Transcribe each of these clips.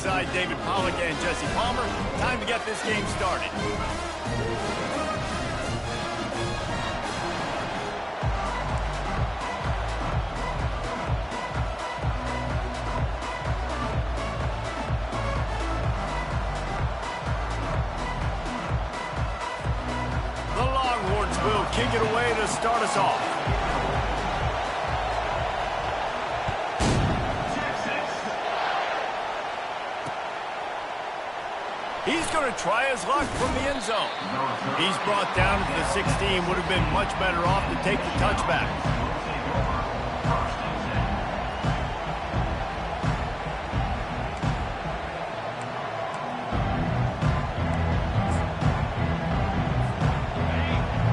alongside David Pollack and Jesse Palmer. Time to get this game started. The Longhorns will kick it away to start us off. He's going to try his luck from the end zone. He's brought down to the 16. Would have been much better off to take the touchback.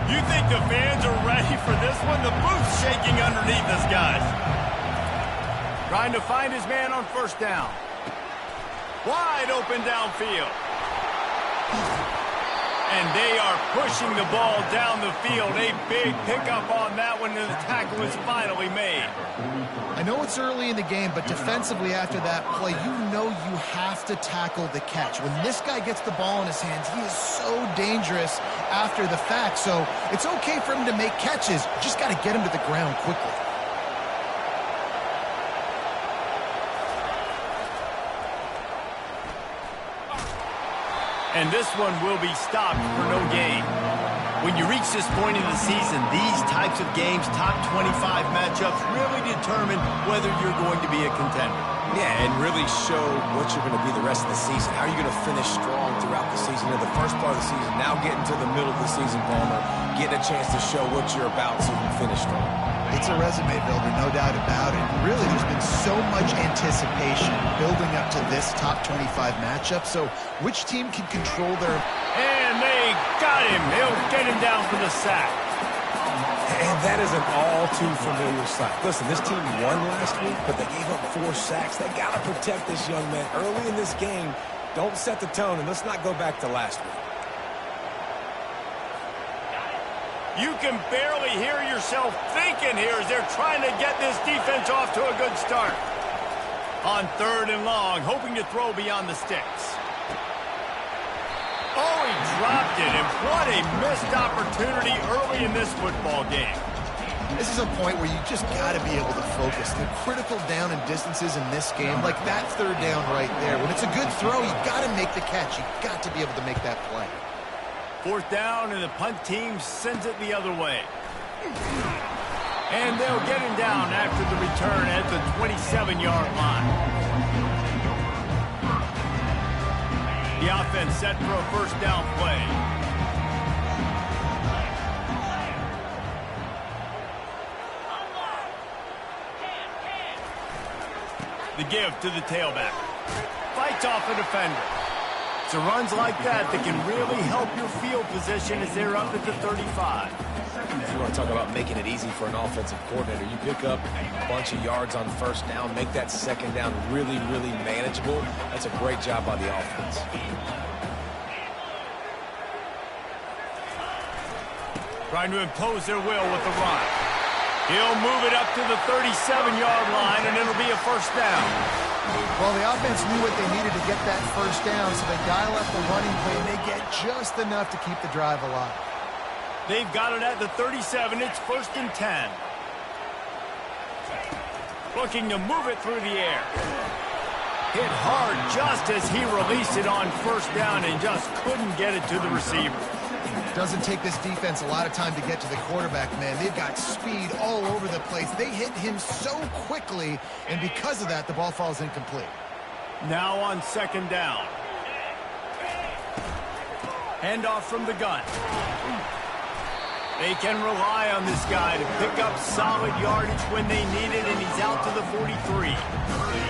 You think the fans are ready for this one? The booth's shaking underneath us, guys. Trying to find his man on first down. Wide open downfield. And they are pushing the ball down the field. A big pickup on that one, and the tackle is finally made. I know it's early in the game, but defensively after that play, you know you have to tackle the catch. When this guy gets the ball in his hands, he is so dangerous after the fact. So it's okay for him to make catches. Just got to get him to the ground quickly. And this one will be stopped for no gain. When you reach this point in the season, these types of games, top 25 matchups, really determine whether you're going to be a contender. Yeah, and really show what you're going to be the rest of the season. How are you going to finish strong throughout the season? In the first part of the season, now getting to the middle of the season, Palmer, getting a chance to show what you're about so you can finish strong. It's a resume builder, no doubt about it. Really, there's been so much anticipation building up to this top 25 matchup. So which team can control their... And they got him. He'll get him down for the sack. And that is an all-too-familiar sight. Listen, this team won last week, but they gave up 4 sacks. They got to protect this young man early in this game. Don't set the tone, and let's not go back to last week. You can barely hear yourself thinking here as they're trying to get this defense off to a good start. On 3rd and long, hoping to throw beyond the sticks. Oh, he dropped it, and what a missed opportunity early in this football game. This is a point where you just got to be able to focus. The critical down and distances in this game, like that 3rd down right there. When it's a good throw, you got to make the catch. You got to be able to make that play. 4th down, and the punt team sends it the other way. And they'll get him down after the return at the 27-yard line. The offense set for a 1st down play. The give to the tailback. Fights off a defender. It's the runs like that that can really help your field position as they're up at the 35. If you want to talk about making it easy for an offensive coordinator, you pick up a bunch of yards on 1st down, make that 2nd down really, really manageable. That's a great job by the offense. Trying to impose their will with the run. He'll move it up to the 37-yard line, and it'll be a 1st down. Well, the offense knew what they needed to get that 1st down, so they dial up the running play, and they get just enough to keep the drive alive. They've got it at the 37. It's 1st and 10. Looking to move it through the air. Hit hard just as he released it on 1st down and just couldn't get it to the receiver. Doesn't take this defense a lot of time to get to the quarterback, man. They've got speed all over the place. They hit him so quickly, and because of that, the ball falls incomplete. Now on 2nd down. Handoff from the gun. They can rely on this guy to pick up solid yardage when they need it, and he's out to the 43.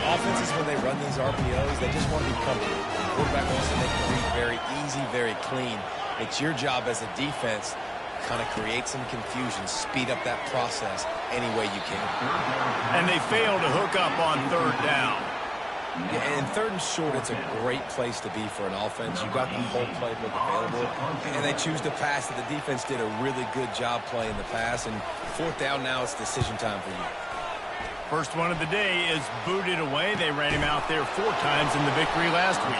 Offenses, when they run these RPOs, they just want to be comfortable. The quarterback wants to make the read very easy, very clean. It's your job as a defense to kind of create some confusion, speed up that process any way you can. And they fail to hook up on 3rd down. Yeah, and 3rd and short, it's a great place to be for an offense. You got the whole playbook available, and they choose to pass. The defense did a really good job playing the pass, and 4th down now, it's decision time for you. First one of the day is booted away. They ran him out there 4 times in the victory last week.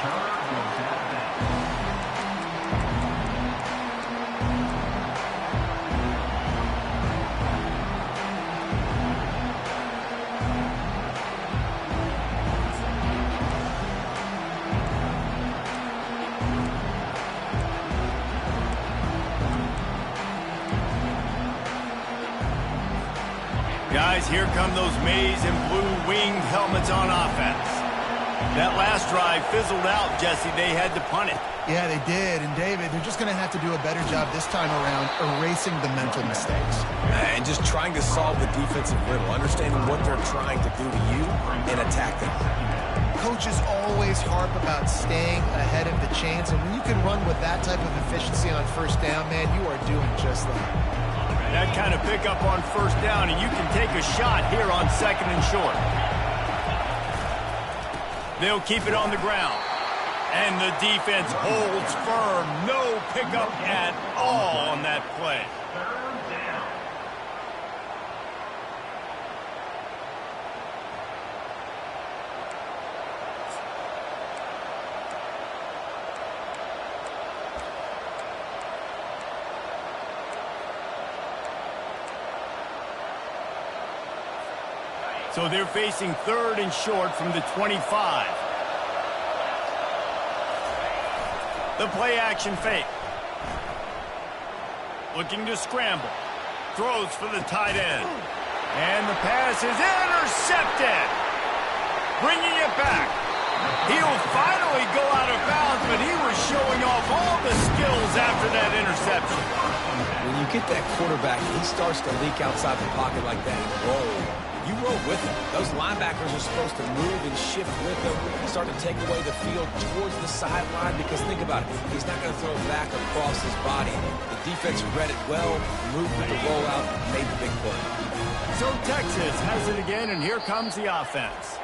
Guys, here come those maize and blue winged helmets on offense. That last drive fizzled out, Jesse. They had to punt it. Yeah, they did. And, David, they're just going to have to do a better job this time around erasing the mental mistakes. And just trying to solve the defensive riddle, understanding what they're trying to do to you and attack them. Coaches always harp about staying ahead of the chains, and when you can run with that type of efficiency on first down, man, you are doing just that. That kind of pickup on first down, and you can take a shot here on 2nd and short. They'll keep it on the ground. And the defense holds firm. No pickup at all on that play. So they're facing 3rd and short from the 25. The play action fake. Looking to scramble. Throws for the tight end. And the pass is intercepted. Bringing it back. He'll finally go out of bounds, but he was showing off all the skills after that interception. When you get that quarterback, he starts to leak outside the pocket like that and roll. You roll with him. Those linebackers are supposed to move and shift with him, start to take away the field towards the sideline, because think about it, he's not going to throw it back across his body. The defense read it well, moved with the rollout, made the big play. So Texas has it again, and here comes the offense.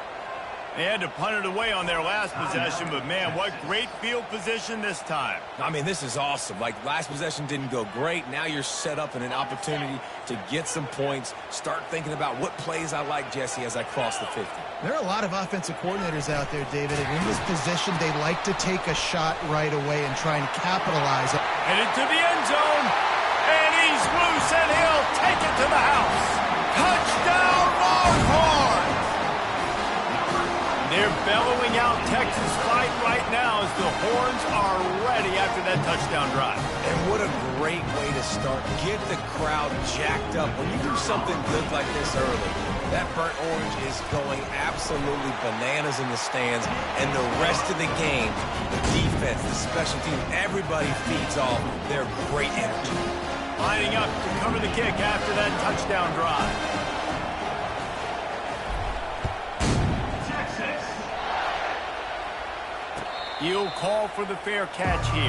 They had to punt it away on their last possession, but, man, what great field position this time. I mean, this is awesome. Like, last possession didn't go great. Now you're set up in an opportunity to get some points. Start thinking about what plays I like, Jesse, as I cross the 50. There are a lot of offensive coordinators out there, David, and in this position, they like to take a shot right away and try and capitalize. Headed to the end zone, and he's loose, and he'll take it to the house. Touchdown, Longhorns! They're bellowing out Texas fight right now as the Horns are ready after that touchdown drive. And what a great way to start. Get the crowd jacked up. When you do something good like this early, that burnt orange is going absolutely bananas in the stands. And the rest of the game, the defense, the special team, everybody feeds off their great energy. Lining up to cover the kick after that touchdown drive. He'll call for the fair catch here.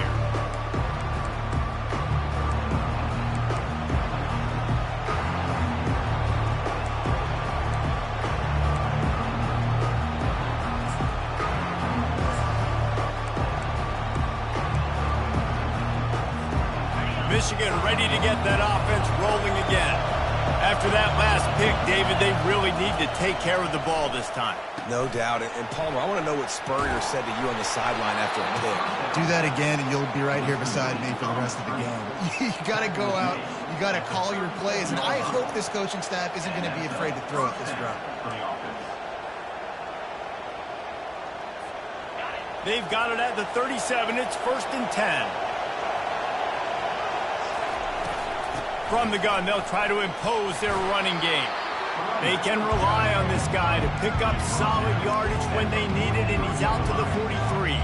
Michigan ready to get that offense rolling again. After that last pick, David, they really need to take care of the ball this time. No doubt. And Palmer, I want to know what Spurrier said to you on the sideline after a pick. Do that again, and you'll be right here beside me for the rest of the game. You got to go out. You got to call your plays, and I hope this coaching staff isn't going to be afraid to throw at this route. They've got it at the 37. It's 1st and 10. From the gun, they'll try to impose their running game. They can rely on this guy to pick up solid yardage when they need it, and he's out to the 43.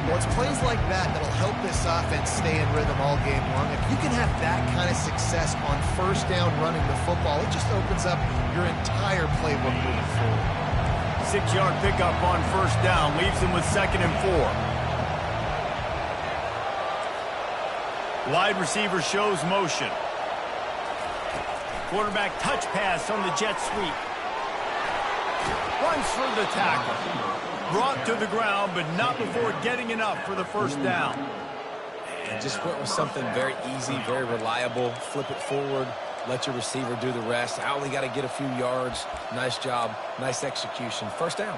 Well, it's plays like that that'll help this offense stay in rhythm all game long. If you can have that kind of success on first down running the football, it just opens up your entire playbook moving forward. 6-yard pickup on first down leaves them with 2nd and 4. Wide receiver shows motion. Quarterback touch pass on the jet sweep. Runs through the tackle. Brought to the ground, but not before getting enough for the first down. And just went with something very easy, very reliable. Flip it forward. Let your receiver do the rest. I only got to get a few yards. Nice job. Nice execution. First down.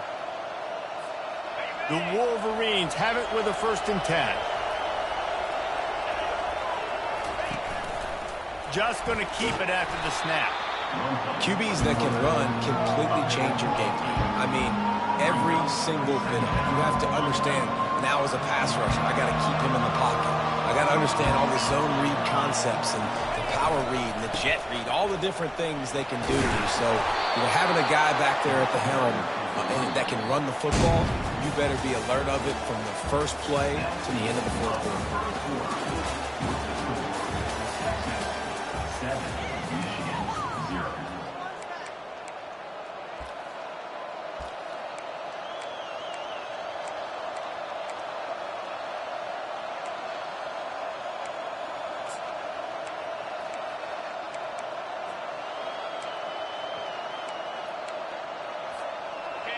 The Wolverines have it with a 1st and 10. Just going to keep it after the snap. QBs that can run completely change your game plan. I mean, every single bit of it. You have to understand, now as a pass rusher, I got to keep him in the pocket. I got to understand all the zone read concepts and the power read and the jet read, all the different things they can do to you. So, having a guy back there at the helm that can run the football, you better be alert of it from the first play to the end of the 4th quarter.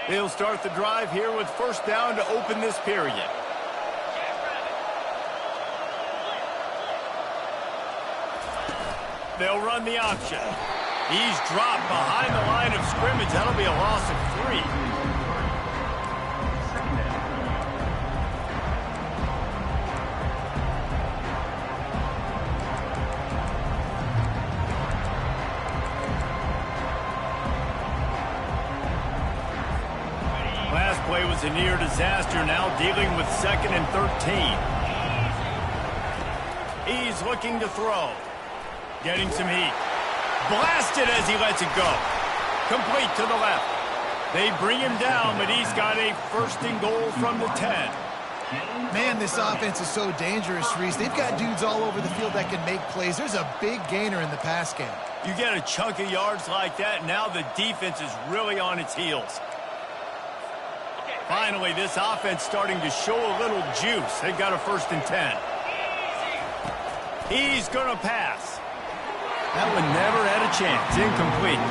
They'll start the drive here with 1st down to open this period. They'll run the option. He's dropped behind the line of scrimmage. That'll be a loss of 3. Last play was a near disaster, now dealing with 2nd and 13. He's looking to throw. Getting some heat. Blasted as he lets it go. Complete to the left. They bring him down, but he's got a 1st and goal from the 10. Man, this offense is so dangerous, Reese. They've got dudes all over the field that can make plays. There's a big gainer in the pass game. You get a chunk of yards like that, now the defense is really on its heels. Finally, this offense starting to show a little juice. They've got a 1st and 10. He's going to pass. That one never had a chance. Incomplete.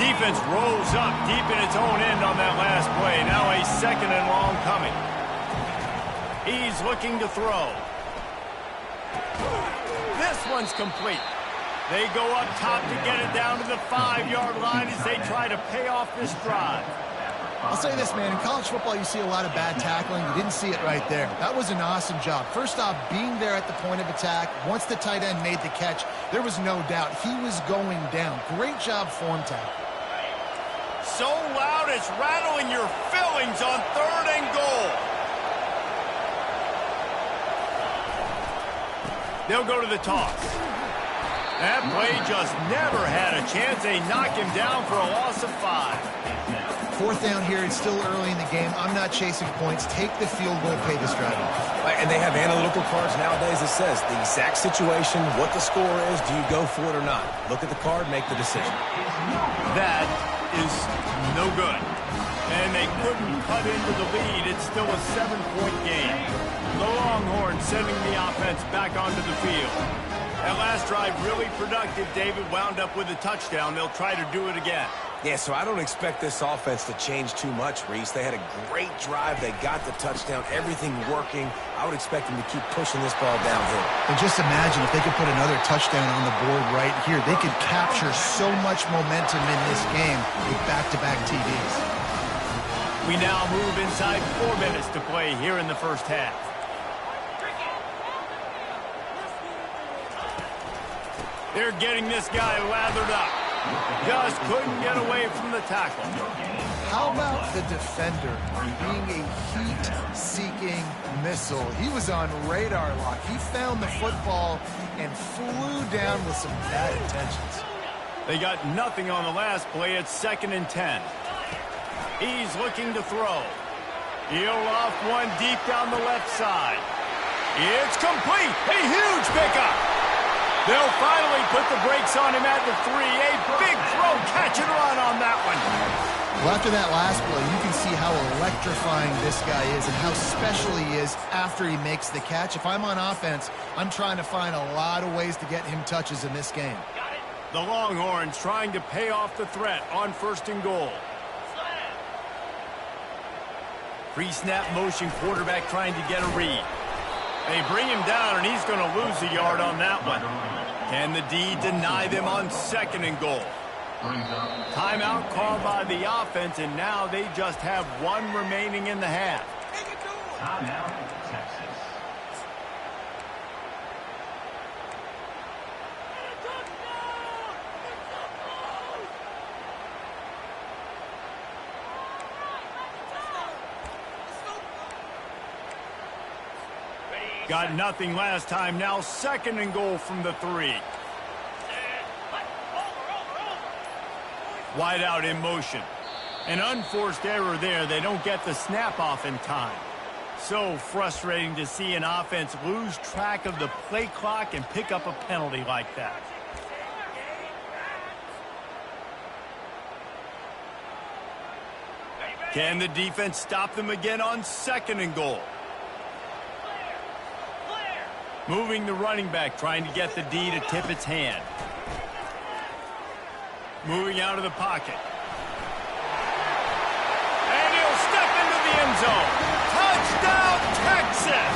Defense rolls up deep in its own end on that last play. Now a 2nd and long coming. He's looking to throw. This one's complete. They go up top to get it down to the 5-yard line as they try to pay off this drive. I'll say this, man. In college football, you see a lot of bad tackling. You didn't see it right there. That was an awesome job. First off, being there at the point of attack. Once the tight end made the catch, there was no doubt he was going down. Great job form tackle. So loud it's rattling your fillings on 3rd and goal. They'll go to the toss. That play just never had a chance. They knock him down for a loss of 5. 4th down here. It's still early in the game. I'm not chasing points. Take the field goal, pay this drive off. And they have analytical cards nowadays that says the exact situation, what the score is, do you go for it or not? Look at the card, make the decision. That is no good. And they couldn't cut into the lead. It's still a 7-point game. The Longhorns sending the offense back onto the field. That last drive really productive. David wound up with a touchdown. They'll try to do it again. Yeah, so I don't expect this offense to change too much, Reese. They had a great drive. They got the touchdown. Everything working. I would expect them to keep pushing this ball downhill. And just imagine if they could put another touchdown on the board right here. They could capture so much momentum in this game with back-to-back TDs. We now move inside 4 minutes to play here in the first half. They're getting this guy lathered up. Just couldn't get away from the tackle. How about the defender being a heat-seeking missile? He was on radar lock. He found the football and flew down with some bad intentions. They got nothing on the last play. It's 2nd and 10. He's looking to throw. He'll off one deep down the left side. It's complete. A huge pickup. They'll finally put the brakes on him at the 3. A big throw, catch and run on that one. Well, after that last play, you can see how electrifying this guy is and how special he is after he makes the catch. If I'm on offense, I'm trying to find a lot of ways to get him touches in this game. The Longhorns trying to pay off the threat on 1st and goal. Pre-snap motion, quarterback trying to get a read. They bring him down, and he's going to lose a yard on that one. Can the D deny them on 2nd and goal? Timeout called by the offense, and now they just have 1 remaining in the half. Timeout, Texas. Got nothing last time. Now 2nd and goal from the 3. Wide out in motion. An unforced error there. They don't get the snap off in time. So frustrating to see an offense lose track of the play clock and pick up a penalty like that. Can the defense stop them again on 2nd and goal? Moving the running back, trying to get the D to tip its hand. Moving out of the pocket. And he'll step into the end zone. Touchdown, Texas!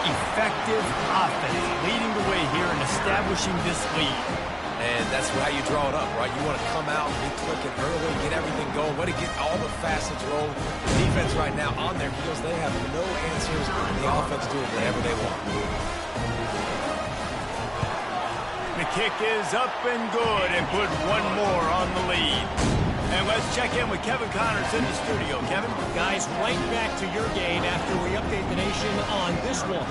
Effective offense, leading the way here and establishing this lead. And that's how you draw it up, right? You want to come out, be clicking early, get everything going, want to get all the facets rolling. The defense right now on their heels, they have no answers. The offense doing whatever they want. The kick is up and good and put 1 more on the lead. And let's check in with Kevin Connors in the studio. Kevin? Guys, right back to your game after we update the nation on this one.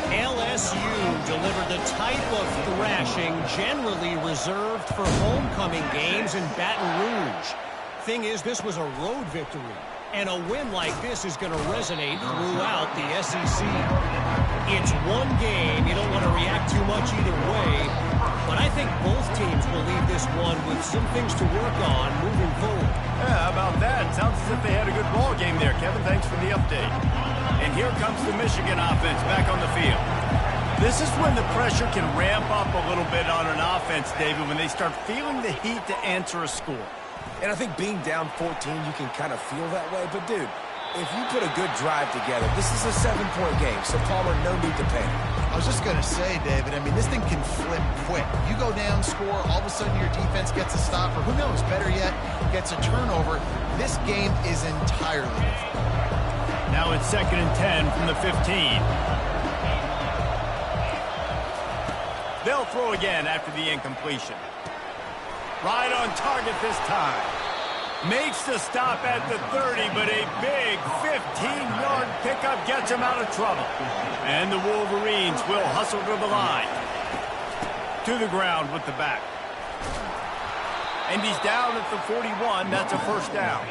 LSU delivered the type of thrashing generally reserved for homecoming games in Baton Rouge. Thing is, this was a road victory, and a win like this is going to resonate throughout the SEC. It's one game. You don't want to react too much either way, but I think both teams will leave this one with some things to work on moving forward. Yeah, how about that? Sounds as if they had a good ball game there, Kevin. Thanks for the update. And here comes the Michigan offense back on the field. This is when the pressure can ramp up a little bit on an offense, David, when they start feeling the heat to answer a score. And I think being down 14, you can kind of feel that way. But, dude, if you put a good drive together, this is a 7-point game. So, Palmer, no need to panic. I was just going to say, David, I mean, this thing can flip quick. You go down, score, all of a sudden your defense gets a stop, or who knows, better yet, gets a turnover. This game is entirely different. Now it's 2nd and 10 from the 15. They'll throw again after the incompletion. Right on target this time. Makes the stop at the 30, but a big 15-yard pickup gets him out of trouble. And the Wolverines will hustle to the line. To the ground with the back. And he's down at the 41. That's a 1st down.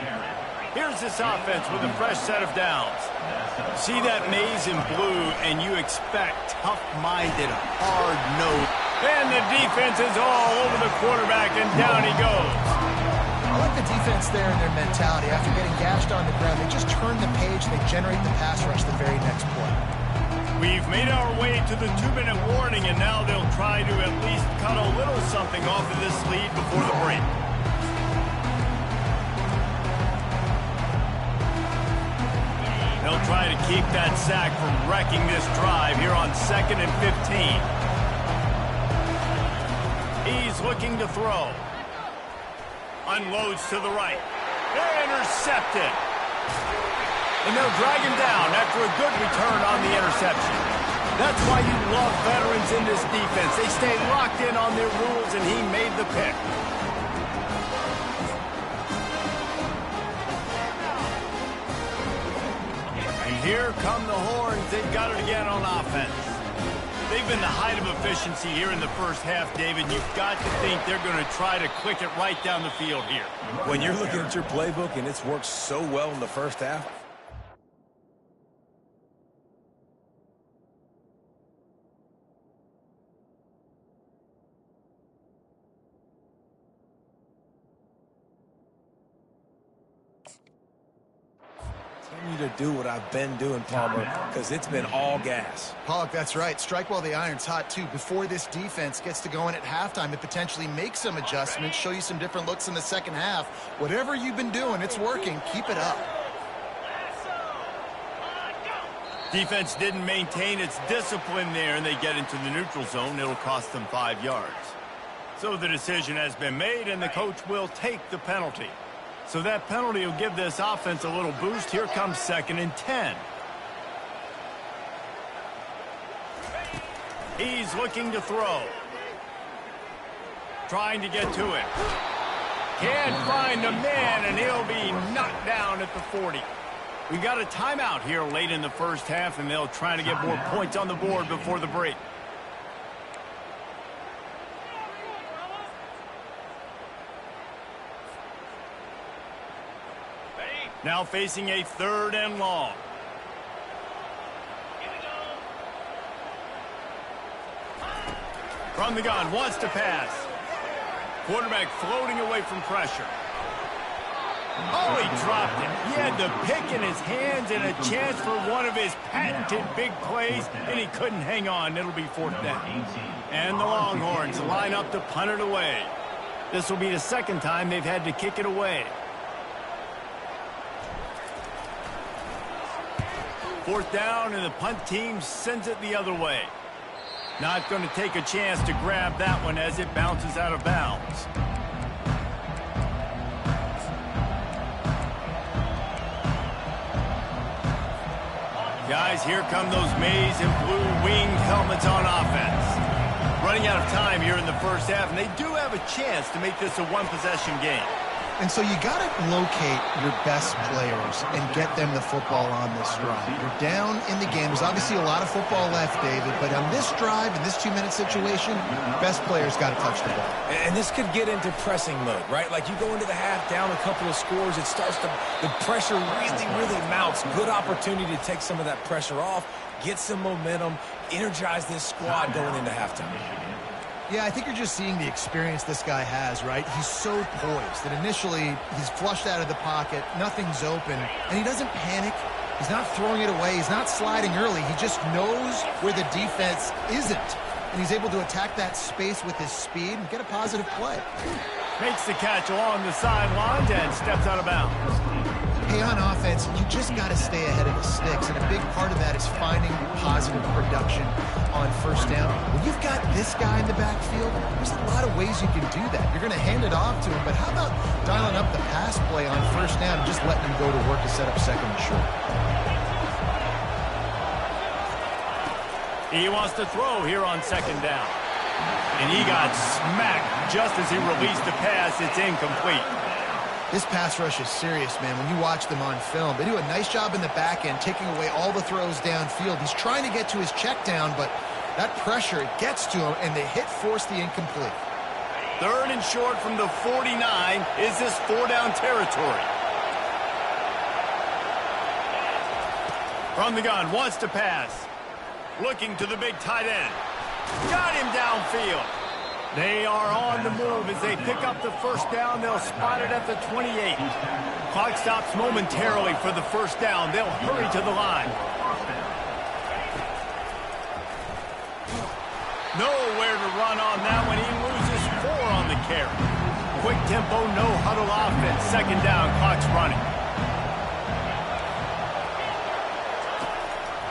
Here's this offense with a fresh set of downs. See that maze in blue, and you expect tough-minded, hard-nosed. And the defense is all over the quarterback, and down he goes. I like the defense there and their mentality. After getting gashed on the ground, they just turn the page and they generate the pass rush the very next play. We've made our way to the 2-minute warning, and now they'll try to at least cut a little something off of this lead before the break. They'll try to keep that sack from wrecking this drive here on 2nd and 15. He's looking to throw. Unloads to the right. Intercepted. And they'll drag him down after a good return on the interception. That's why you love veterans in this defense. They stay locked in on their rules, and he made the pick. Here come the Horns. They've got it again on offense. They've been the height of efficiency here in the first half, David. You've got to think they're going to try to click it right down the field here. When you're looking at your playbook and it's worked so well in the first half, continue to do what I've been doing, Palmer, because it's been all gas. Pollock, that's right. Strike while the iron's hot, too. Before this defense gets to go in at halftime, it potentially makes some adjustments, show you some different looks in the second half. Whatever you've been doing, it's working. Keep it up. Defense didn't maintain its discipline there, and they get into the neutral zone. It'll cost them 5 yards. So the decision has been made, and the coach will take the penalty. So that penalty will give this offense a little boost. Here comes 2nd and 10. He's looking to throw. Trying to get to it. Can't find a man, and he'll be knocked down at the 40. We got a timeout here late in the first half, and they'll try to get more points on the board before the break. Now facing a 3rd and long. From the gun, wants to pass. Quarterback floating away from pressure. Oh, he dropped it. He had the pick in his hands and a chance for one of his patented big plays, and he couldn't hang on. It'll be 4th down. And the Longhorns line up to punt it away. This will be the 2nd time they've had to kick it away. 4th down, and the punt team sends it the other way. Not going to take a chance to grab that one as it bounces out of bounds. Guys, here come those maize and blue winged helmets on offense. Running out of time here in the first half, and they do have a chance to make this a one-possession game. And so you got to locate your best players and get them the football on this drive. You're down in the game. There's obviously a lot of football left, David, but on this drive, in this 2-minute situation, best players got to touch the ball. And this could get into pressing mode, right? Like you go into the half down a couple of scores, it starts to, the pressure really mounts. Good opportunity to take some of that pressure off, get some momentum, energize this squad going into halftime. Yeah, I think you're just seeing the experience this guy has, right? He's so poised that initially he's flushed out of the pocket, nothing's open, and he doesn't panic. He's not throwing it away. He's not sliding early. He just knows where the defense isn't, and he's able to attack that space with his speed and get a positive play. Makes the catch along the sidelines and steps out of bounds. Hey, on offense, you just got to stay ahead of the sticks, and a big part of that is finding positive production on 1st down. When you've got this guy in the backfield, there's a lot of ways you can do that. You're going to hand it off to him, but how about dialing up the pass play on 1st down and just letting him go to work to set up 2nd and short? He wants to throw here on 2nd down. And he got smacked just as he released the pass. It's incomplete. This pass rush is serious, man. When you watch them on film, they do a nice job in the back end, taking away all the throws downfield. He's trying to get to his check down, but that pressure, it gets to him, and the hit forced the incomplete. 3rd and short from the 49. Is this 4-down territory? From the gun, wants to pass. Looking to the big tight end. Got him downfield. They are on the move as they pick up the 1st down. They'll spot it at the 28. Clock stops momentarily for the 1st down. They'll hurry to the line. Nowhere to run on that one. He loses 4 on the carry. Quick tempo, no huddle offense. 2nd down, clock's running.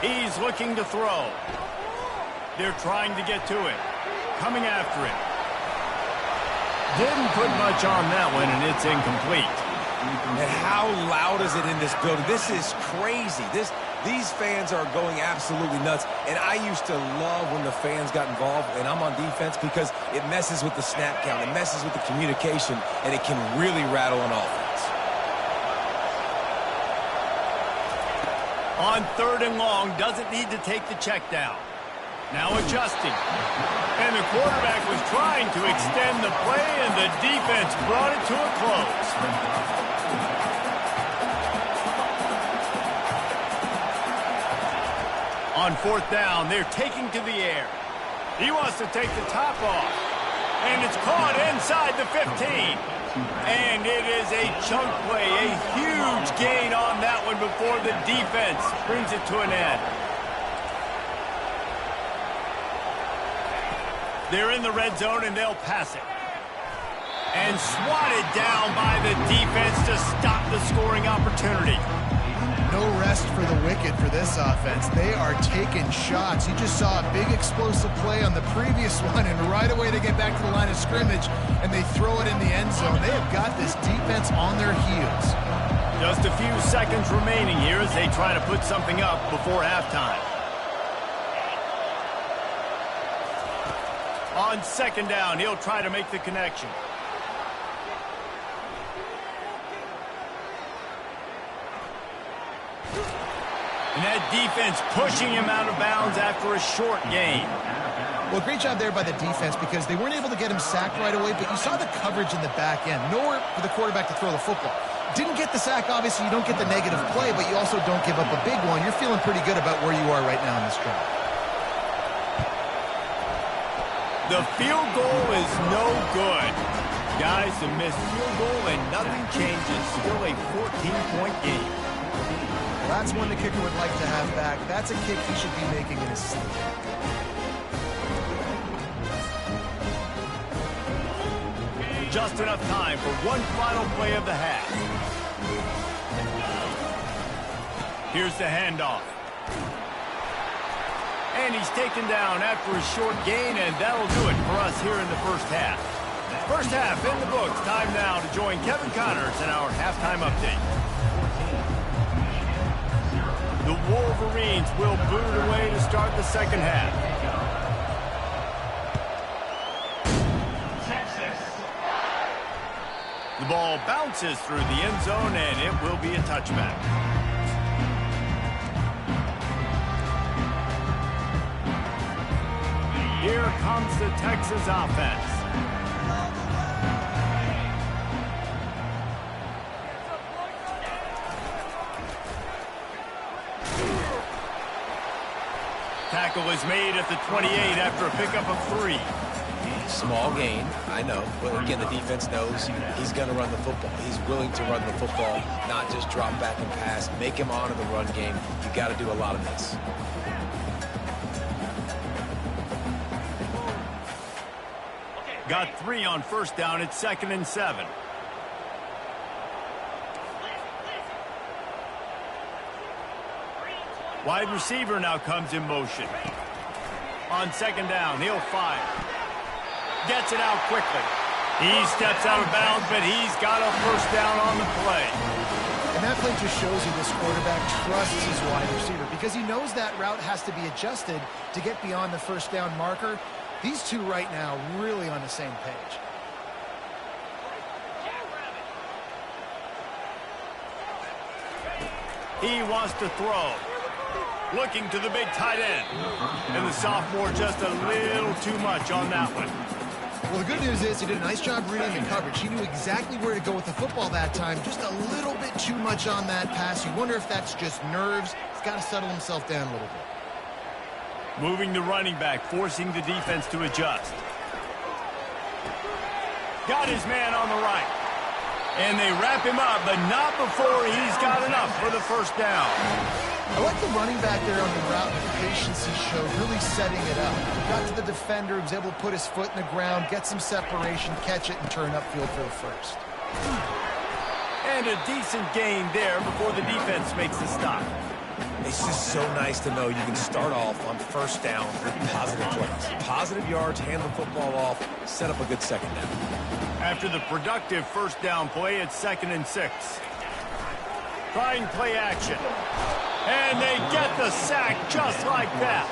He's looking to throw. They're trying to get to it. Coming after it. Didn't put much on that one, and it's incomplete. And how loud is it in this building? This is crazy. These fans are going absolutely nuts. And I used to love when the fans got involved, and I'm on defense, because it messes with the snap count. It messes with the communication, and it can really rattle an offense. On 3rd and long, doesn't need to take the check down. Now adjusting. And the quarterback was trying to extend the play, and the defense brought it to a close. On 4th down, they're taking to the air. He wants to take the top off. And it's caught inside the 15. And it is a chunk play, a huge gain on that one before the defense brings it to an end. They're in the red zone, and they'll pass it. And swatted down by the defense to stop the scoring opportunity. No rest for the wicked for this offense. They are taking shots. You just saw a big explosive play on the previous one, and right away they get back to the line of scrimmage, and they throw it in the end zone. They have got this defense on their heels. Just a few seconds remaining here as they try to put something up before halftime. On second down, he'll try to make the connection. And that defense pushing him out of bounds after a short gain. Well, great job there by the defense because they weren't able to get him sacked right away, but you saw the coverage in the back end. Nowhere for the quarterback to throw the football. Didn't get the sack, obviously. You don't get the negative play, but you also don't give up a big one. You're feeling pretty good about where you are right now in this drive. The field goal is no good. Guys, a missed field goal and nothing changes. Still a 14-point game. Well, that's one the kicker would like to have back. That's a kick he should be making in his sleep. Just enough time for one final play of the half. Here's the handoff. And he's taken down after a short gain, and that'll do it for us here in the first half. First half in the books. Time now to join Kevin Connors in our halftime update. The Wolverines will boot away to start the second half. The ball bounces through the end zone, and it will be a touchback. Here comes the Texas offense. Tackle is made at the 28 after a pickup of 3. Small gain, I know. But again, the defense knows he's going to run the football. He's willing to run the football, not just drop back and pass. Make him honor the run game. You got to do a lot of this. Got 3 on first down. It's 2nd and 7. Wide receiver now comes in motion. On second down, he'll fire. Gets it out quickly. He steps out of bounds, but he's got a first down on the play. And that play just shows you this quarterback trusts his wide receiver because he knows that route has to be adjusted to get beyond the first down marker. These two right now really on the same page. He wants to throw. Looking to the big tight end. And the sophomore just a little too much on that one. Well, the good news is he did a nice job reading the coverage. He knew exactly where to go with the football that time. Just a little bit too much on that pass. You wonder if that's just nerves. He's got to settle himself down a little bit. Moving the running back, forcing the defense to adjust. Got his man on the right. And they wrap him up, but not before he's got enough for the first down. I like the running back there on the route and the patience he showed, really setting it up. Got to the defender, was able to put his foot in the ground, get some separation, catch it, and turn upfield for the first. And a decent gain there before the defense makes the stop. It's just so nice to know you can start off on first down with positive plays. Positive yards, hand the football off, set up a good second down. After the productive first down play, it's 2nd and 6. Trying play action. And they get the sack just like that.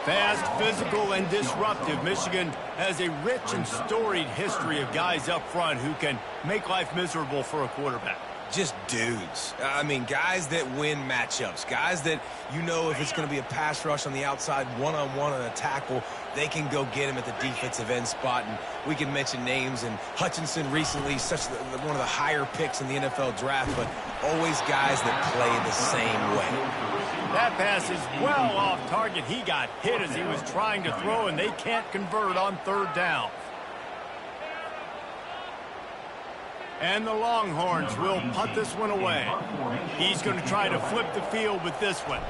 Fast, physical, and disruptive. Michigan has a rich and storied history of guys up front who can make life miserable for a quarterback. Just dudes. I mean, guys that win matchups. Guys that, you know, if it's going to be a pass rush on the outside, one-on-one on a tackle, they can go get him at the defensive end spot. And we can mention names. And Hutchinson recently, one of the higher picks in the NFL draft, but always guys that play the same way. That pass is well off target. He got hit as he was trying to throw, and they can't convert on third down. And the Longhorns will punt this one away. He's going to try to flip the field with this one.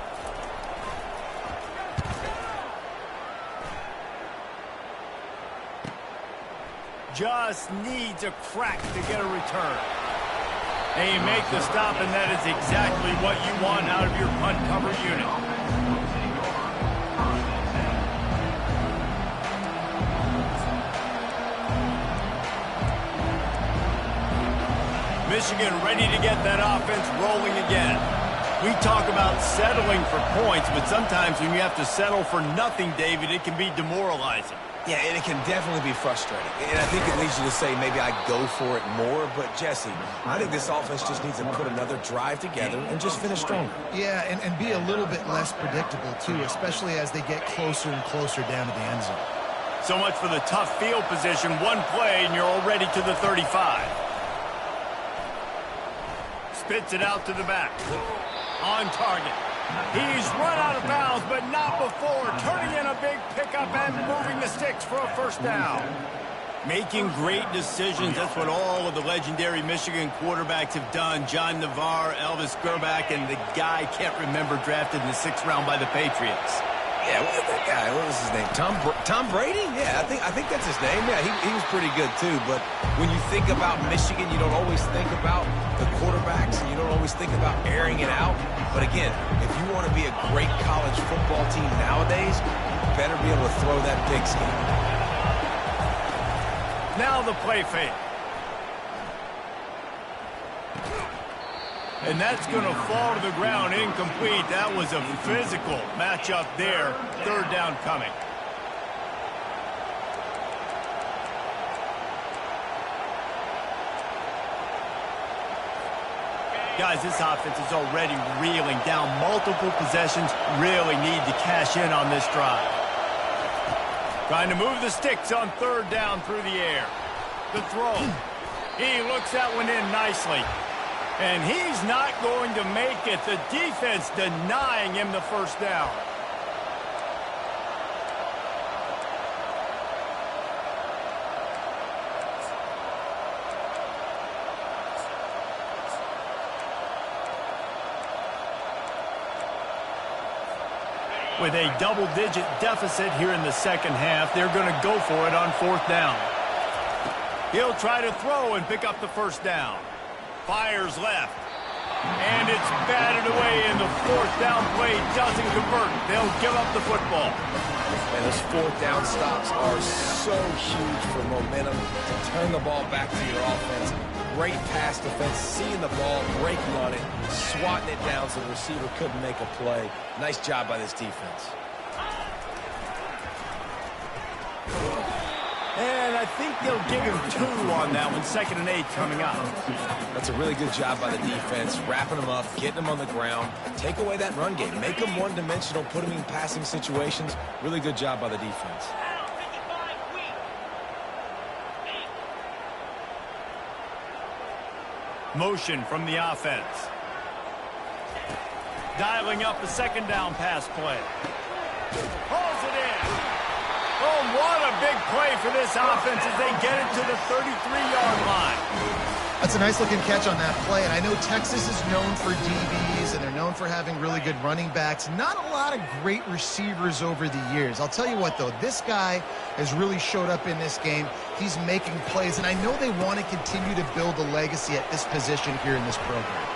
Just needs a crack to get a return. They make the stop, and that is exactly what you want out of your punt cover unit. Michigan ready to get that offense rolling again. We talk about settling for points, but sometimes when you have to settle for nothing, David, it can be demoralizing. Yeah, and it can definitely be frustrating. And I think it leads you to say maybe I go for it more. But, Jesse, I think this offense just needs to put another drive together and just finish stronger. Yeah, and be a little bit less predictable, too, especially as they get closer and closer down to the end zone. So much for the tough field position. One play, and you're already to the 35. Spits it out to the back. On target. He's run out of bounds, but not before. Turning in a big pickup and moving the sticks for a first down. Making great decisions. That's what all of the legendary Michigan quarterbacks have done. John Navarre, Elvis Grbac, and the guy I can't remember drafted in the 6th round by the Patriots. Yeah, that guy, what was his name? Tom Brady? Yeah, I think that's his name. Yeah, he was pretty good too. But when you think about Michigan, you don't always think about the quarterbacks, and you don't always think about airing it out. But again, if you want to be a great college football team nowadays, you better be able to throw that pigskin. Now the play fake. And that's going to fall to the ground incomplete. That was a physical matchup there. 3rd down coming. Guys, this offense is already reeling down multiple possessions. Really need to cash in on this drive. Trying to move the sticks on 3rd down through the air. The throw. He looks that one in nicely. And he's not going to make it. The defense denying him the first down. With a double-digit deficit here in the second half, they're going to go for it on 4th down. He'll try to throw and pick up the first down. Fires left. And it's batted away, and the 4th down play doesn't convert. They'll give up the football. And those 4th down stops are so huge for momentum to turn the ball back to your offense. Great pass defense, seeing the ball, breaking on it, swatting it down so the receiver couldn't make a play. Nice job by this defense. And I think they'll give him 2 on that one. 2nd and 8 coming up. That's a really good job by the defense, wrapping them up, getting them on the ground. Take away that run game. Make them one-dimensional, put them in passing situations. Really good job by the defense. Motion from the offense. Dialing up the 2nd down pass play. Pulls it in. Oh, what a big play for this offense as they get it to the 33-yard line. That's a nice-looking catch on that play, and I know Texas is known for DBs, and they're known for having really good running backs. Not a lot of great receivers over the years. I'll tell you what, though, this guy has really showed up in this game. He's making plays, and I know they want to continue to build a legacy at this position here in this program.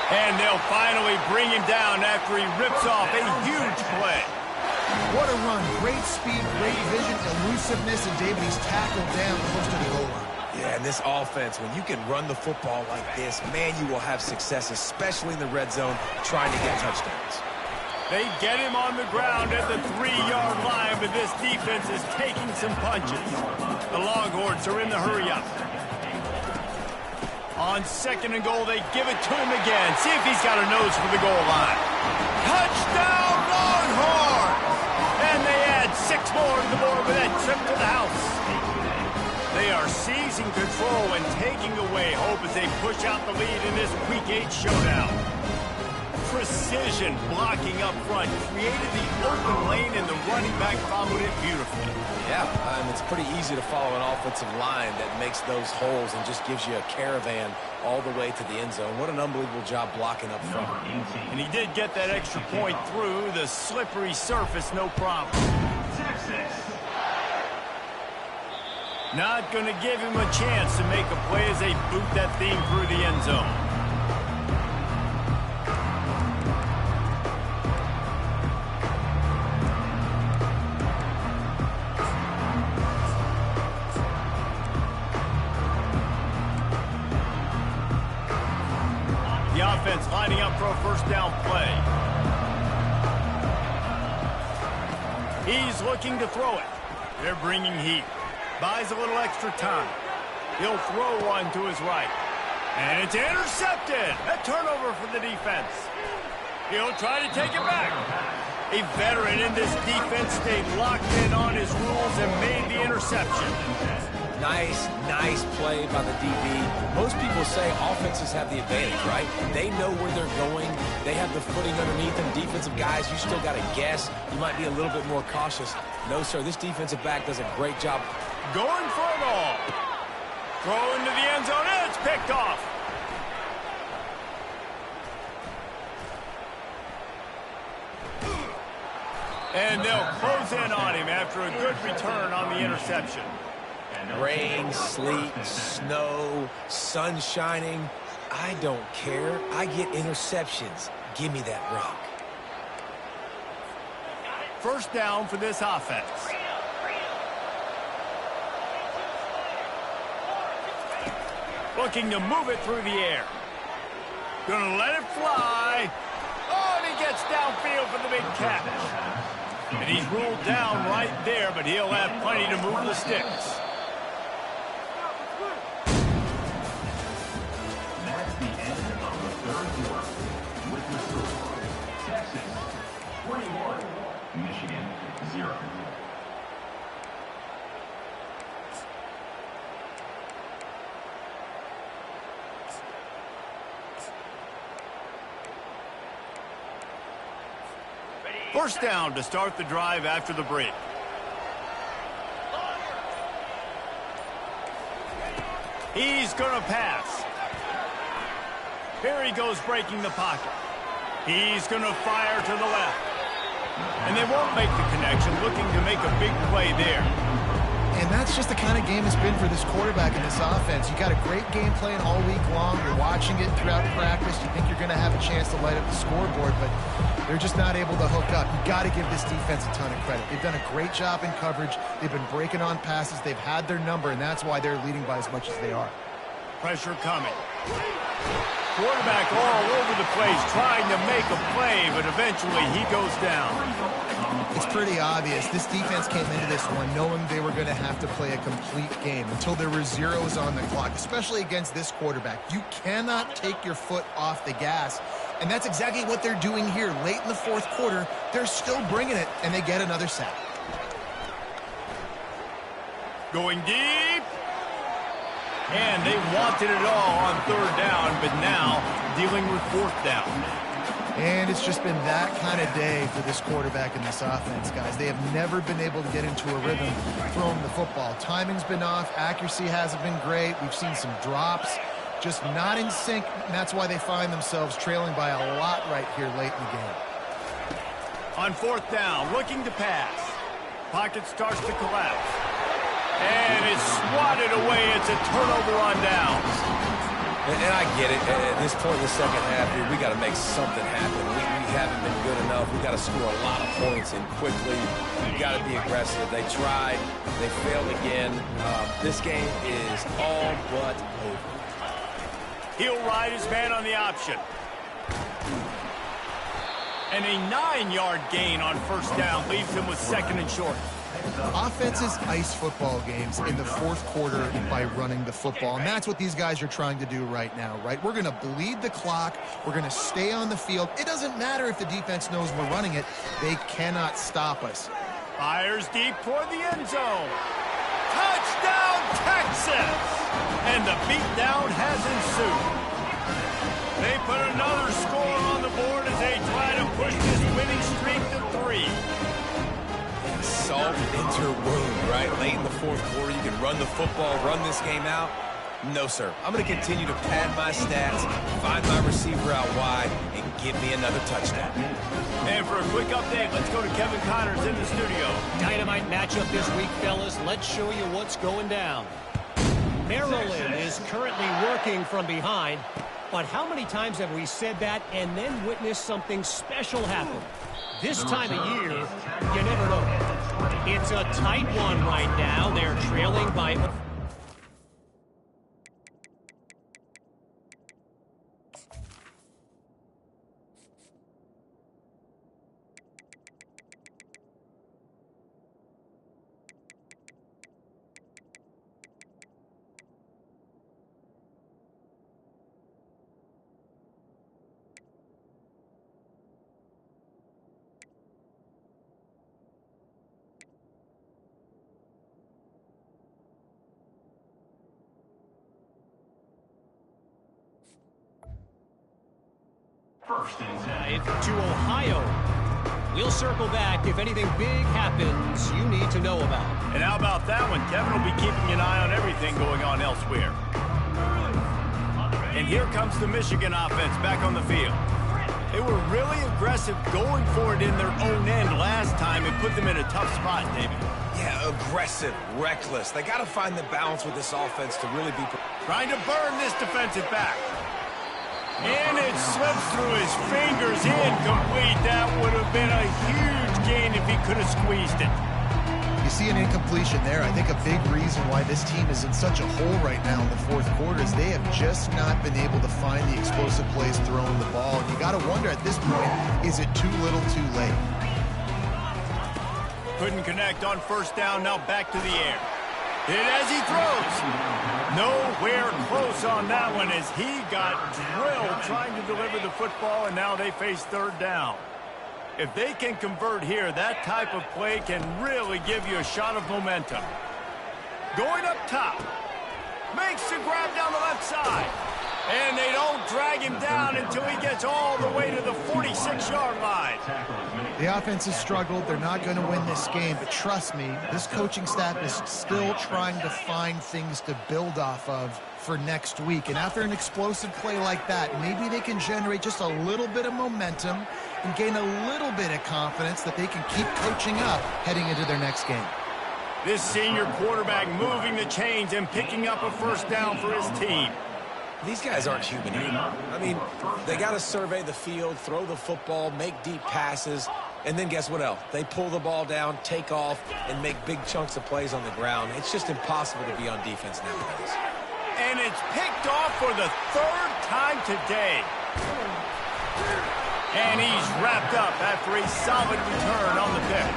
And they'll finally bring him down after he rips off a huge play. What a run. Great speed, great vision, elusiveness, and David, he's tackled down close to the goal line. Yeah, and this offense, when you can run the football like this, man, you will have success, especially in the red zone, trying to get touchdowns. They get him on the ground at the 3-yard line, but this defense is taking some punches. The Longhorns are in the hurry-up. On 2nd and goal, they give it to him again. See if he's got a nose for the goal line. Touchdown, Longhorns! And they add 6 more to the board with that trip to the house. They are seizing control and taking away hope as they push out the lead in this Week 8 showdown. Precise precision blocking up front. Created the open lane, and the running back followed it beautifully. Yeah, it's pretty easy to follow an offensive line that makes those holes and just gives you a caravan all the way to the end zone. What an unbelievable job blocking up front. And he did get that extra point through the slippery surface, no problem. Not going to give him a chance to make a play as they boot that thing through the end zone. The offense lining up for a first down play. He's looking to throw it. They're bringing heat. Buys a little extra time. He'll throw one to his right. And it's intercepted. A turnover for the defense. He'll try to take it back. A veteran in this defense stayed locked in on his rules and made the interception. Nice play by the DB. Most people say offenses have the advantage, right? They know where they're going. They have the footing underneath them. Defensive guys, you still got to guess. You might be a little bit more cautious. No, sir, this defensive back does a great job. Going for it all. Throw into the end zone, and it's picked off. And they'll close in on him after a good return on the interception. Rain, sleet, snow, sun shining. I don't care. I get interceptions. Give me that rock. First down for this offense. Looking to move it through the air. Gonna let it fly. Oh, and he gets downfield for the big catch. And he's ruled down right there, but he'll have plenty to move the sticks. That's the end of the third quarter. With the score, Texas 21, Michigan 0. First down to start the drive after the break. He's going to pass. Here he goes breaking the pocket. He's going to fire to the left. And they won't make the connection, looking to make a big play there. And that's just the kind of game it's been for this quarterback in this offense. You got a great game plan all week long. You're watching it throughout practice. You think you're going to have a chance to light up the scoreboard, but they're just not able to hook up. You got to give this defense a ton of credit. They've done a great job in coverage. They've been breaking on passes. They've had their number, and that's why they're leading by as much as they are. Pressure coming. Quarterback all over the place trying to make a play, but eventually he goes down. It's pretty obvious. This defense came into this one knowing they were going to have to play a complete game until there were zeros on the clock, especially against this quarterback. You cannot take your foot off the gas, and that's exactly what they're doing here. Late in the fourth quarter, they're still bringing it, and they get another sack. Going deep. And they wanted it all on third down, but now dealing with fourth down. And it's just been that kind of day for this quarterback in this offense, guys. They have never been able to get into a rhythm throwing the football. Timing's been off. Accuracy hasn't been great. We've seen some drops, just not in sync. And that's why they find themselves trailing by a lot right here late in the game. On fourth down, looking to pass. Pocket starts to collapse. And it's swatted away. It's a turnover on downs. And I get it. At this point in the second half, we got to make something happen. We haven't been good enough. We got to score a lot of points and quickly. We got to be aggressive. They tried. They failed again. This game is all but over. He'll ride his man on the option. And a 9-yard gain on first down leaves him with second and short. Offenses ice football games in the fourth quarter by running the football, and that's what these guys are trying to do right now, right? We're going to bleed the clock. We're going to stay on the field. It doesn't matter if the defense knows we're running it. They cannot stop us. Fires deep toward the end zone. Touchdown, Texas! And the beatdown has ensued. They put another score on the board as they drive lead. Salt into your wound, right? Late in the fourth quarter, you can run the football, run this game out. No, sir. I'm going to continue to pad my stats, find my receiver out wide, and give me another touchdown. And for a quick update, let's go to Kevin Connors in the studio. Dynamite matchup this week, fellas. Let's show you what's going down. Maryland is currently working from behind, but how many times have we said that and then witnessed something special happen? This time of year, you never know. It's a tight one right now. They're trailing by... First and 10. to Ohio. We'll circle back if anything big happens you need to know about. And how about that one? Kevin will be keeping an eye on everything going on elsewhere. And here comes the Michigan offense back on the field. They were really aggressive going for it in their own end last time and put them in a tough spot, David. Yeah, aggressive, reckless. They got to find the balance with this offense to really be... Trying to burn this defensive back. And it slips through his fingers, incomplete. That would have been a huge gain if he could have squeezed it. You see an incompletion there. I think a big reason why this team is in such a hole right now in the fourth quarter is they have just not been able to find the explosive plays throwing the ball. You got to wonder at this point, is it too little too late? Couldn't connect on first down, now back to the air. Hit as he throws. Nowhere close on that one as he got drilled trying to deliver the football, and now they face third down. If they can convert here, that type of play can really give you a shot of momentum. Going up top. Makes the grab down the left side. And they don't drag him down until he gets all the way to the 46-yard line. The offense has struggled. They're not going to win this game. But trust me, this coaching staff is still trying to find things to build off of for next week. And after an explosive play like that, maybe they can generate just a little bit of momentum and gain a little bit of confidence that they can keep coaching up heading into their next game. This senior quarterback moving the chains and picking up a first down for his team. These guys aren't human either. I mean, they got to survey the field, throw the football, make deep passes, and then guess what else? They pull the ball down, take off, and make big chunks of plays on the ground. It's just impossible to be on defense nowadays. And it's picked off for the third time today. And he's wrapped up after a solid return on the pick.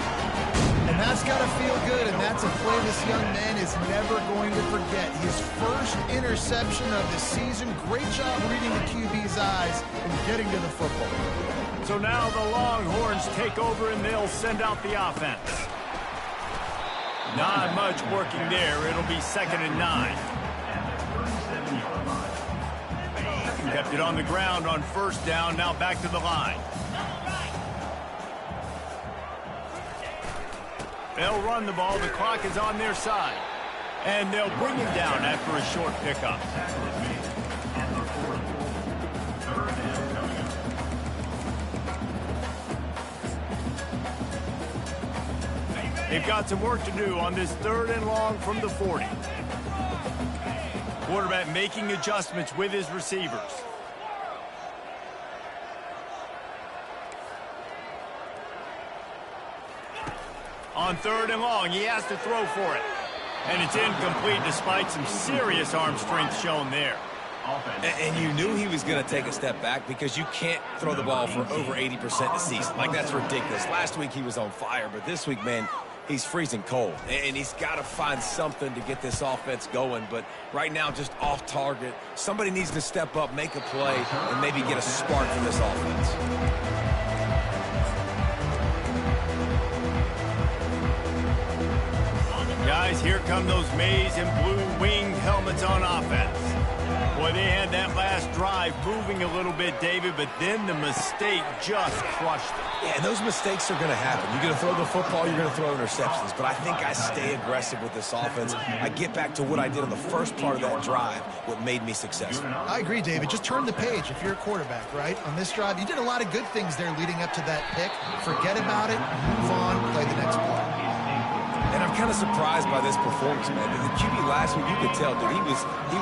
And that's got to feel good, and that's a play this young man is never going to forget. His first interception of the season. Great job reading the QB's eyes and getting to the football. So now the Longhorns take over, and they'll send out the offense. Not much working there. It'll be 2nd and 9. Kept it on the ground on first down. Now back to the line. They'll run the ball. The clock is on their side. And they'll bring him down after a short pickup. They've got some work to do on this 3rd and long from the 40. Quarterback making adjustments with his receivers. On 3rd and long, he has to throw for it. And it's incomplete despite some serious arm strength shown there. And you knew he was going to take a step back because you can't throw the ball for over 80% this season. Like, that's ridiculous. Last week he was on fire, but this week, man, he's freezing cold. And he's got to find something to get this offense going. But right now, just off target. Somebody needs to step up, make a play, and maybe get a spark from this offense. Guys, here come those maize and blue winged helmets on offense. Boy, they had that last drive moving a little bit, David, but then the mistake just crushed it. Yeah, and those mistakes are going to happen. You're going to throw the football, you're going to throw interceptions. But I think I stay aggressive with this offense. I get back to what I did on the first part of that drive, what made me successful. I agree, David. Just turn the page if you're a quarterback, right? On this drive, you did a lot of good things there leading up to that pick. Forget about it, move on, play the next play. And I'm kind of surprised by this performance, man. The QB last week, you could tell, dude, he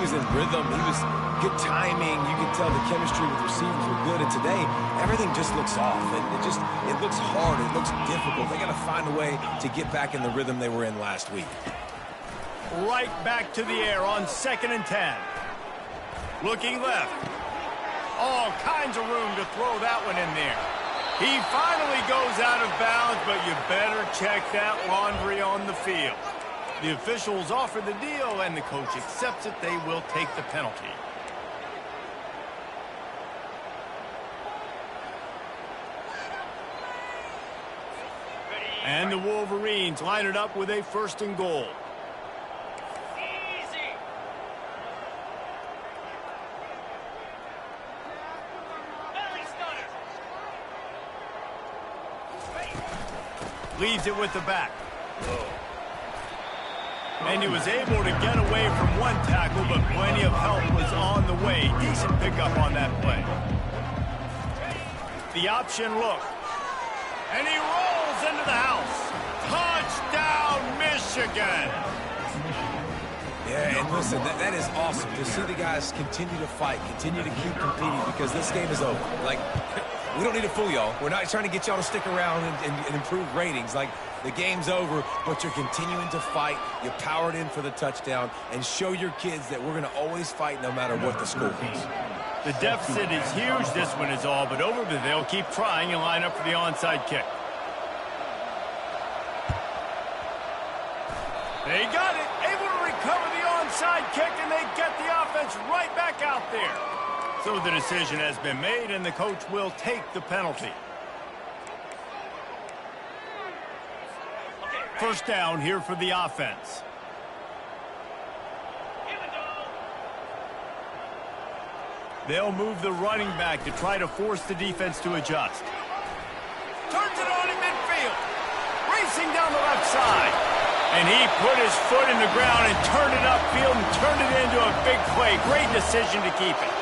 was in rhythm. He was good timing. You could tell the chemistry with receivers were good. And today, everything just looks off. It looks hard. It looks difficult. They got to find a way to get back in the rhythm they were in last week. Right back to the air on 2nd and 10. Looking left. All kinds of room to throw that one in there. He finally goes out of bounds, but you better check that laundry on the field. The officials offer the deal, and the coach accepts it. They will take the penalty. And the Wolverines line it up with a 1st and goal. Leaves it with the back. And he was able to get away from one tackle, but plenty of help was on the way. Decent pickup on that play. The option look. And he rolls into the house. Touchdown, Michigan! Yeah, and listen, that is awesome to see the guys continue to fight, continue to keep competing, because this game is over. Like, we don't need to fool y'all. We're not trying to get y'all to stick around and improve ratings. Like, the game's over, but you're continuing to fight. You powered in for the touchdown, and show your kids that we're going to always fight no matter what the score is. The deficit is huge, this one is all, but over, but they'll keep trying and line up for the onside kick. They got it, able to recover the onside kick, and they get the offense right back out there. So the decision has been made, and the coach will take the penalty. 1st down here for the offense. They'll move the running back to try to force the defense to adjust. Turns it on in midfield. Racing down the left side. And he put his foot in the ground and turned it upfield and turned it into a big play. Great decision to keep it.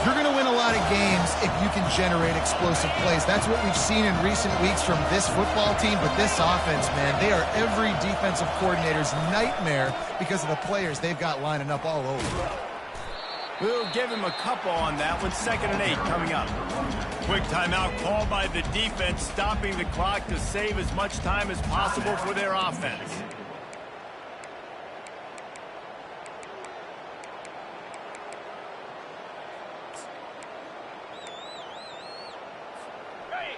You're going to win a lot of games if you can generate explosive plays. That's what we've seen in recent weeks from this football team, but this offense, man, they are every defensive coordinator's nightmare because of the players they've got lining up all over. We'll give him a couple on that one. 2nd and 8 coming up. Quick timeout called by the defense, stopping the clock to save as much time as possible for their offense.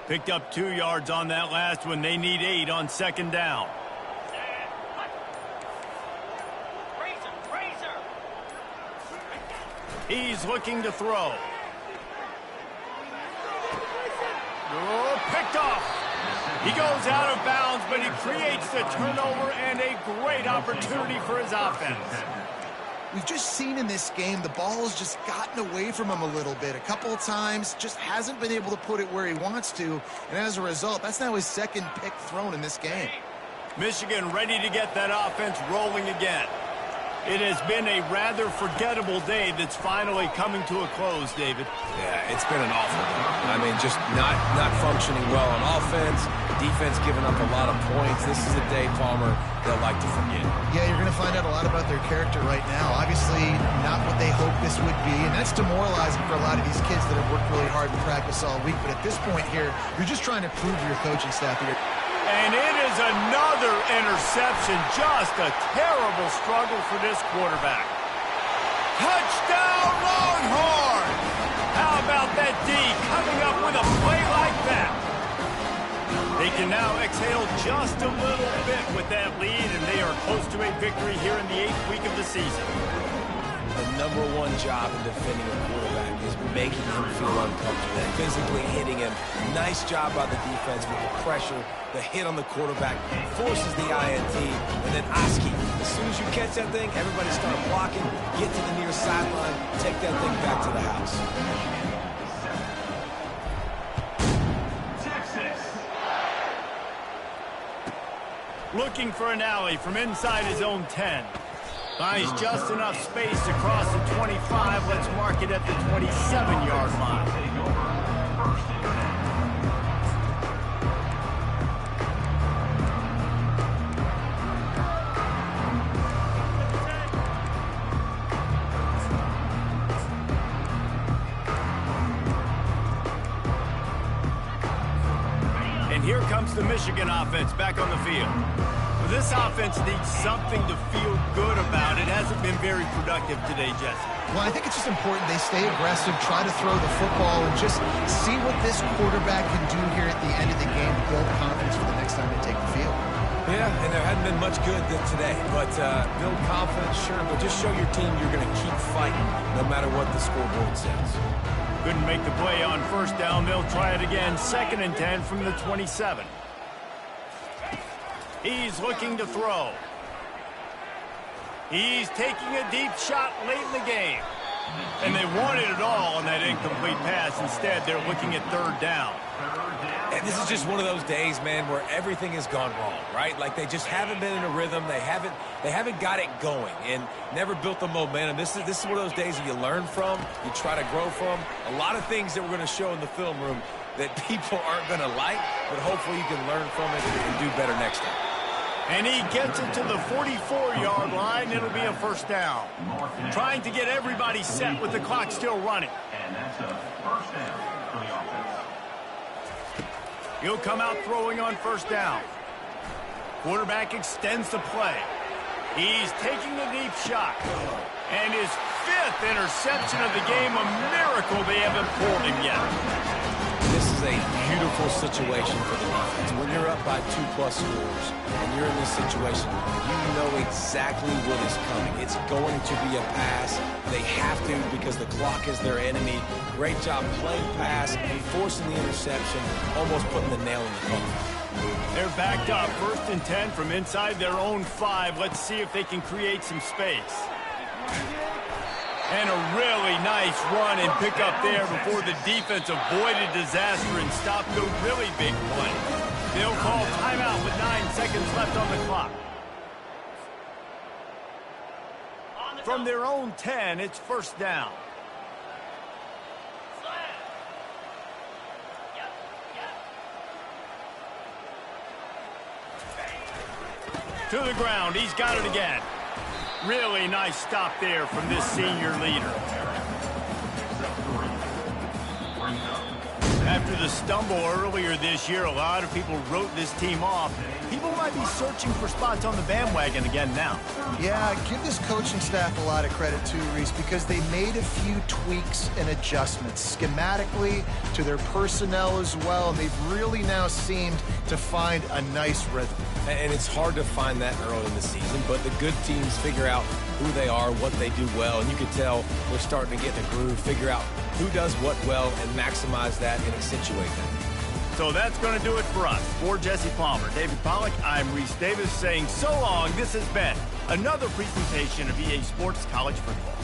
Picked up 2 yards on that last one. They need 8 on 2nd down. He's looking to throw. Oh, picked off. He goes out of bounds, but he creates the turnover and a great opportunity for his offense. We've just seen in this game the ball has just gotten away from him a little bit. A couple of times, just hasn't been able to put it where he wants to. And as a result, that's now his 2nd pick thrown in this game. Michigan ready to get that offense rolling again. It has been a rather forgettable day that's finally coming to a close, David. Yeah, it's been an awful day. I mean, just not functioning well on offense. Defense giving up a lot of points. This is a day, Palmer, they'll like to forget. Yeah, you're going to find out a lot about their character right now. Obviously, not what they hoped this would be, and that's demoralizing for a lot of these kids that have worked really hard in practice all week. But at this point here, you're just trying to prove to your coaching staff that you're... And it is another interception. Just a terrible struggle for this quarterback. Touchdown, Longhorns! How about that D coming up with a play like that? They can now exhale just a little bit with that lead, and they are close to a victory here in the 8th week of the season. #1 job in defending a quarterback is making him feel uncomfortable, physically hitting him. Nice job by the defense with the pressure, the hit on the quarterback, forces the INT, and then Oski. As soon as you catch that thing, everybody start blocking, get to the near sideline, take that thing back to the house. Looking for an alley from inside his own 10. Finds just enough space to cross the 25. Let's mark it at the 27-yard line. And here comes the Michigan offense back on the field. This offense needs something to feel good about. It hasn't been very productive today, Jesse. Well, I think it's just important they stay aggressive, try to throw the football, and just see what this quarterback can do here at the end of the game to build confidence for the next time they take the field. Yeah, and there hadn't been much good today. But build confidence, sure, but just show your team you're going to keep fighting no matter what the scoreboard says. Couldn't make the play on first down. They'll try it again. 2nd and 10 from the 27. He's looking to throw. He's taking a deep shot late in the game. And they wanted it all on that incomplete pass. Instead, they're looking at 3rd down. And this is just one of those days, man, where everything has gone wrong, right? Like they just haven't been in a rhythm. They haven't got it going and never built the momentum. This is one of those days that you learn from, you try to grow from. A lot of things that we're going to show in the film room that people aren't going to like, but hopefully you can learn from it and do better next time. And he gets it to the 44-yard line. It'll be a 1st down. Trying to get everybody set with the clock still running. And that's a 1st down for the offense. He'll come out throwing on 1st down. Quarterback extends the play. He's taking the deep shot. And his 5th interception of the game, a miracle they haven't pulled him yet. This is a beautiful situation for the defense. When you're up by 2+ scores and you're in this situation, you know exactly what is coming. It's going to be a pass. They have to because the clock is their enemy. Great job playing pass, forcing the interception, almost putting the nail in the coffin. They're backed up. 1st and 10 from inside their own 5. Let's see if they can create some space. And a really nice run and pick up there before the defense avoided disaster and stopped the really big play. They'll call timeout with 9 seconds left on the clock. From their own 10, it's 1st down. To the ground. He's got it again. Really nice stop there from this senior leader. After the stumble earlier this year, a lot of people wrote this team off. People might be searching for spots on the bandwagon again now. Yeah, give this coaching staff a lot of credit too, Reese, because they made a few tweaks and adjustments schematically to their personnel as well, and they've really now seemed to find a nice rhythm. And it's hard to find that early in the season, but the good teams figure out who they are, what they do well, and you can tell they're starting to get in a groove, figure out who does what well, and maximize that and accentuate that. So that's going to do it for us. For Jesse Palmer, David Pollack, I'm Reese Davis saying so long. This has been another presentation of EA Sports College Football.